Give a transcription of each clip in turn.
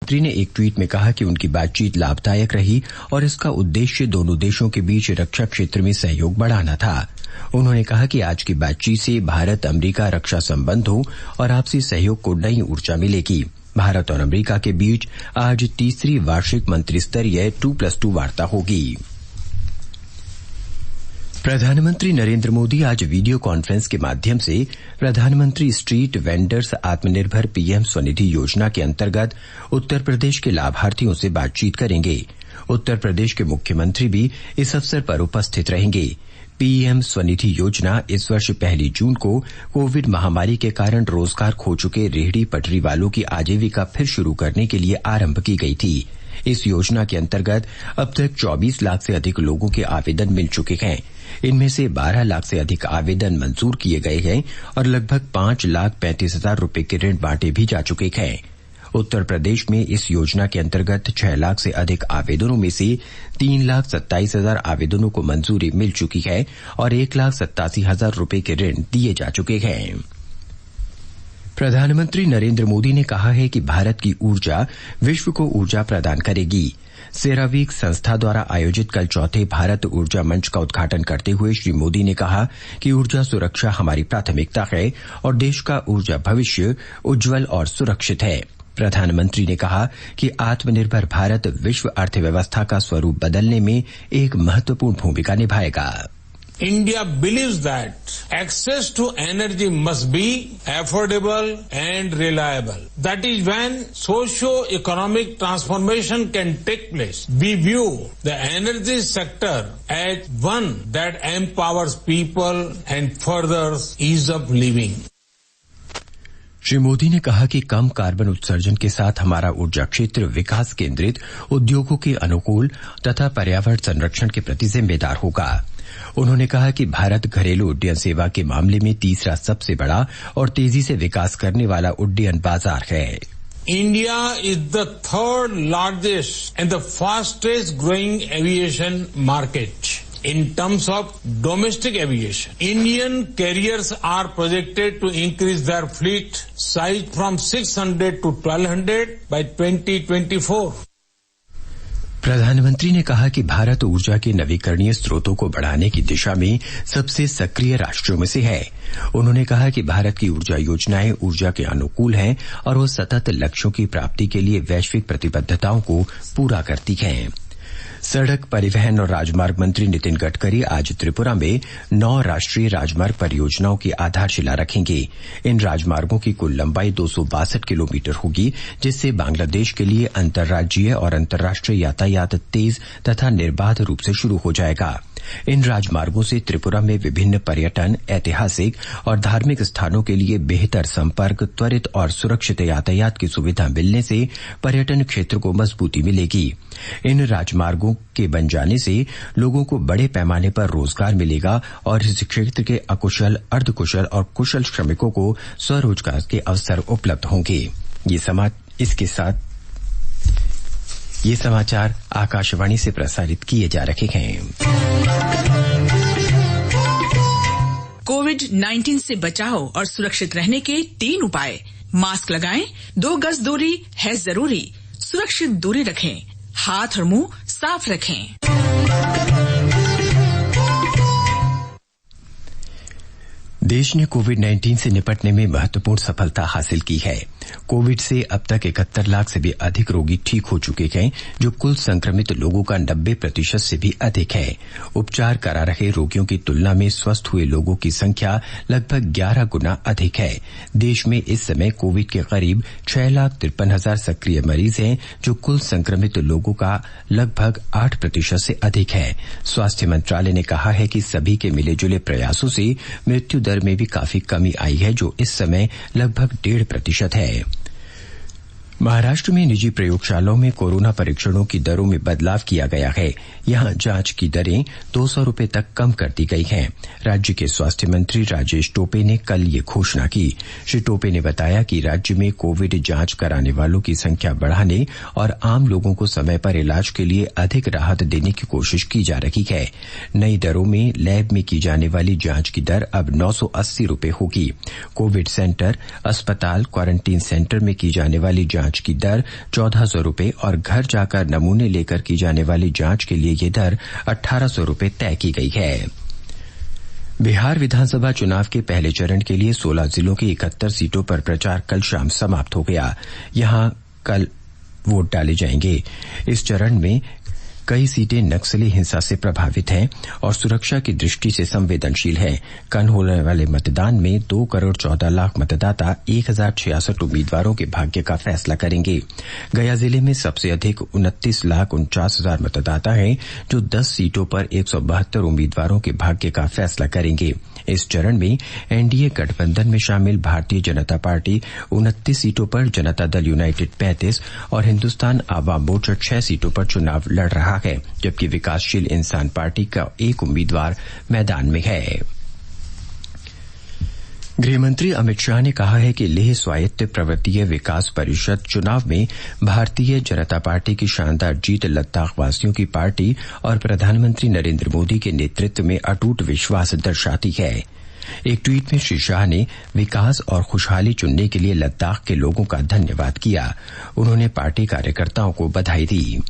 प्रधानमंत्री ने एक ट्वीट में कहा कि उनकी बातचीत लाभदायक रही और इसका उद्देश्य दोनों देशों के बीच रक्षा क्षेत्र में सहयोग बढ़ाना था। उन्होंने कहा कि आज की बातचीत से भारत अमेरिका रक्षा संबंधों और आपसी सहयोग को नई ऊर्जा मिलेगी। भारत और अमेरिका के बीच आज तीसरी वार्षिक मंत्रिस्तरीय 2+2 वार्ता होगी। प्रधानमंत्री नरेंद्र मोदी आज वीडियो कॉन्फ्रेंस के माध्यम से प्रधानमंत्री स्ट्रीट वेंडर्स आत्मनिर्भर पीएम स्वनिधि योजना के अंतर्गत उत्तर प्रदेश के लाभार्थियों से बातचीत करेंगे। उत्तर प्रदेश के मुख्यमंत्री भी इस अवसर पर उपस्थित रहेंगे। पीएम स्वनिधि योजना इस वर्ष 1 जून को कोविड महामारी के कारण रोजगार खो चुके रेहड़ी पटरी वालों की आजीविका फिर शुरू करने के लिए आरंभ की गई थी। इस योजना के अंतर्गत अब तक 24 लाख से अधिक लोगों के आवेदन मिल चुके हैं। इनमें से 12 लाख से अधिक आवेदन मंजूर किए गए हैं और लगभग 5,35,000 रुपए के ऋण बांटे भी जा चुके हैं। उत्तर प्रदेश में इस योजना के अंतर्गत 6 लाख से अधिक आवेदनों में से 3,27,000 आवेदनों को मंजूरी मिल चुकी है और 1,87,000 रुपए के ऋण दिए जा चुके हैं। प्रधानमंत्री नरेंद्र मोदी ने कहा है कि भारत की ऊर्जा विश्व को ऊर्जा प्रदान करेगी। सेरावीक संस्था द्वारा आयोजित कल चौथे भारत ऊर्जा मंच का उद्घाटन करते हुए श्री मोदी ने कहा कि ऊर्जा सुरक्षा हमारी प्राथमिकता है और देश का ऊर्जा भविष्य उज्जवल और सुरक्षित है। प्रधानमंत्री ने कहा कि आत्मनिर्भर भारत विश्व अर्थव्यवस्था का स्वरूप बदलने में एक महत्वपूर्ण भूमिका निभाएगा। India believes that access to energy must be affordable and reliable. That is when socio-economic transformation can take place. We view the energy sector as one that empowers people and furthers ease of living. Shri Modi ने कहा कि कम carbon उत्सर्जन के साथ हमारा ऊर्जा क्षेत्र विकास केंद्रित उद्योगों के अनुकूल तथा पर्यावरण संरक्षण के प्रति जिम्मेदार होगा। उन्होंने कहा कि भारत घरेलू उड्डयन सेवा के मामले में तीसरा सबसे बड़ा और तेजी से विकास करने वाला उड्डयन बाजार है। India is the third largest and the fastest growing aviation market. In terms of domestic aviation, Indian carriers are projected to increase their fleet size from 600 to 1,200 by 2024. प्रधानमंत्री ने कहा कि भारत ऊर्जा के नवीकरणीय स्रोतों को बढ़ाने की दिशा में सबसे सक्रिय राष्ट्रों में से है। उन्होंने कहा कि भारत की ऊर्जा योजनाएं ऊर्जा के अनुकूल हैं और वो सतत लक्ष्यों की प्राप्ति के लिए वैश्विक प्रतिबद्धताओं को पूरा करती हैं। सड़क परिवहन और राजमार्ग मंत्री नितिन गडकरी आज त्रिपुरा में 9 राष्ट्रीय राजमार्ग परियोजनाओं की आधारशिला रखेंगे। इन राजमार्गों की कुल लंबाई 262 किलोमीटर होगी, जिससे बांग्लादेश के लिए अंतर्राज्यीय और अंतर्राष्ट्रीय यातायात तेज तथा निर्बाध रूप से शुरू हो जाएगा। इन राजमार्गों से त्रिपुरा में विभिन्न पर्यटन, ऐतिहासिक और धार्मिक स्थानों के लिए बेहतर संपर्क, त्वरित और सुरक्षित यातायात की सुविधा मिलने से पर्यटन क्षेत्र को मजबूती मिलेगी। इन राजमार्गों के बन जाने से लोगों को बड़े पैमाने पर रोजगार मिलेगा और इस क्षेत्र के अकुशल, अर्धकुशल और कुशल श्रमिकों को स्वरोजगार के अवसर उपलब्ध होंगे। ये समाचार आकाशवाणी से प्रसारित किए जा रहे हैं। कोविड-19 से बचाव और सुरक्षित रहने के 3 उपाय। मास्क लगाएं, 2 गज दूरी है जरूरी, सुरक्षित दूरी रखें, हाथ और मुंह साफ रखें। देश ने कोविड-19 से निपटने में महत्वपूर्ण सफलता हासिल की है। कोविड से अब तक 71 लाख से भी अधिक रोगी ठीक हो चुके हैं, जो कुल संक्रमित लोगों का 90% से भी अधिक है। उपचार करा रहे रोगियों की तुलना में स्वस्थ हुए लोगों की संख्या लगभग 11 गुना अधिक है। देश में इस समय कोविड के करीब 6,53,000 सक्रिय मरीज हैं, जो कुल संक्रमित लोगों का लगभग 8% से अधिक है। स्वास्थ्य मंत्रालय ने कहा है कि सभी के मिले जुले प्रयासों से मृत्यु दर में भी काफी कमी आई है, जो इस समय लगभग 1.5% है। महाराष्ट्र में निजी प्रयोगशालाओं में कोरोना परीक्षणों की दरों में बदलाव किया गया है। यहां जांच की दरें 200 रुपए तक कम कर दी गई हैं। राज्य के स्वास्थ्य मंत्री राजेश टोपे ने कल ये घोषणा की। श्री टोपे ने बताया कि राज्य में कोविड जांच कराने वालों की संख्या बढ़ाने और आम लोगों को समय पर इलाज के लिए अधिक राहत देने की कोशिश की जा रही है। नई दरों में लैब में की जाने वाली जांच की दर अब 980 रुपए होगी। कोविड सेंटर, अस्पताल, क्वारंटीन सेंटर में की जाने वाली जांच जांच की दर 1400 रुपए और घर जाकर नमूने लेकर की जाने वाली जांच के लिए ये दर 1800 रुपए तय की गई है। बिहार विधानसभा चुनाव के पहले चरण के लिए 16 जिलों की 71 सीटों पर प्रचार कल शाम समाप्त हो गया। यहां कल वोट डाले जाएंगे। इस चरण में कई सीटें नक्सली हिंसा से प्रभावित हैं और सुरक्षा की दृष्टि से संवेदनशील हैं। कल होने वाले मतदान में 2 करोड़ 14 लाख मतदाता 1066 उम्मीदवारों के भाग्य का फैसला करेंगे। गया जिले में सबसे अधिक 29,49,000 मतदाता हैं जो 10 सीटों पर 172 उम्मीदवारों के भाग्य का फैसला करेंगे। इस चरण में एनडीए गठबंधन में शामिल भारतीय जनता पार्टी 29 सीटों पर, जनता दल यूनाइटेड 35 और हिंदुस्तान आवाम मोर्चा 6 सीटों पर चुनाव लड़ रहा है, जबकि विकासशील इंसान पार्टी का एक उम्मीदवार मैदान में है। गृहमंत्री अमित शाह ने कहा है कि लेह स्वायत्त पर्वतीय विकास परिषद चुनाव में भारतीय जनता पार्टी की शानदार जीत लद्दाख वासियों की पार्टी और प्रधानमंत्री नरेंद्र मोदी के नेतृत्व में अटूट विश्वास दर्शाती है। एक ट्वीट में श्री शाह ने विकास और खुशहाली चुनने के लिए लद्दाख के लोगों का धन्यवाद किया। उन्होंने पार्टी कार्यकर्ताओं को बधाई दी।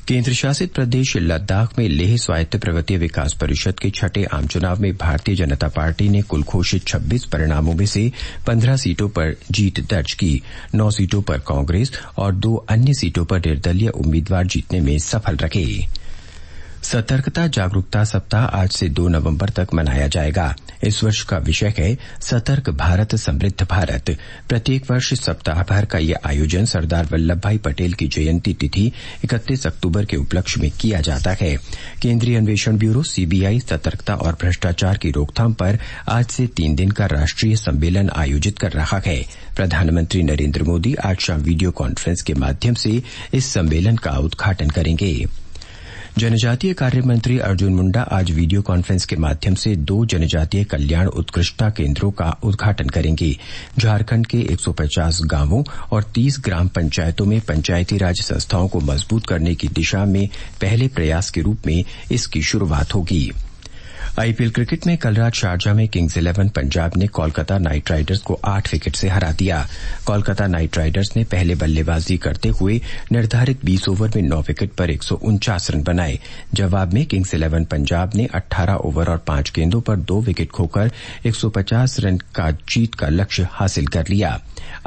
केंद्र शासित प्रदेश लद्दाख में लेह स्वायत्त पर्वतीय विकास परिषद के छठे आम चुनाव में भारतीय जनता पार्टी ने कुल घोषित 26 परिणामों में से 15 सीटों पर जीत दर्ज की। 9 सीटों पर कांग्रेस और 2 अन्य सीटों पर निर्दलीय उम्मीदवार जीतने में सफल रहे। सतर्कता जागरूकता सप्ताह आज से 2 नवंबर तक मनाया जाएगा। इस वर्ष का विषय है सतर्क भारत समृद्ध भारत। प्रत्येक वर्ष सप्ताह भर का यह आयोजन सरदार वल्लभ भाई पटेल की जयंती तिथि 31 अक्टूबर के उपलक्ष्य में किया जाता है। केंद्रीय अन्वेषण ब्यूरो सीबीआई सतर्कता और भ्रष्टाचार की रोकथाम पर आज से 3 दिन का राष्ट्रीय सम्मेलन आयोजित कर रहा है। प्रधानमंत्री नरेंद्र मोदी आज शाम वीडियो कॉन्फ्रेंस के माध्यम से इस सम्मेलन का उद्घाटन करेंगे। जनजातीय कार्य मंत्री अर्जुन मुंडा आज वीडियो कॉन्फ्रेंस के माध्यम से 2 जनजातीय कल्याण उत्कृष्टता केंद्रों का उद्घाटन करेंगे। झारखंड के 150 गांवों और 30 ग्राम पंचायतों में पंचायती राज संस्थाओं को मजबूत करने की दिशा में पहले प्रयास के रूप में इसकी शुरुआत होगी। आईपीएल क्रिकेट में कल रात शारजाह में किंग्स 11 पंजाब ने कोलकाता नाइट राइडर्स को 8 विकेट से हरा दिया। कोलकाता नाइट राइडर्स ने पहले बल्लेबाजी करते हुए निर्धारित 20 ओवर में 9 विकेट पर 149 रन बनाए। जवाब में किंग्स 11 पंजाब ने 18 ओवर और 5 गेंदों पर 2 विकेट खोकर 150 रन का जीत का लक्ष्य हासिल कर लिया।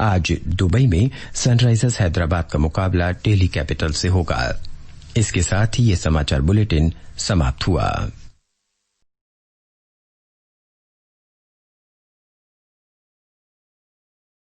आज दुबई में सनराइजर्स हैदराबाद का मुकाबला दिल्ली कैपिटल से होगा। इसके साथ ही ये समाचार बुलेटिन समाप्त हुआ।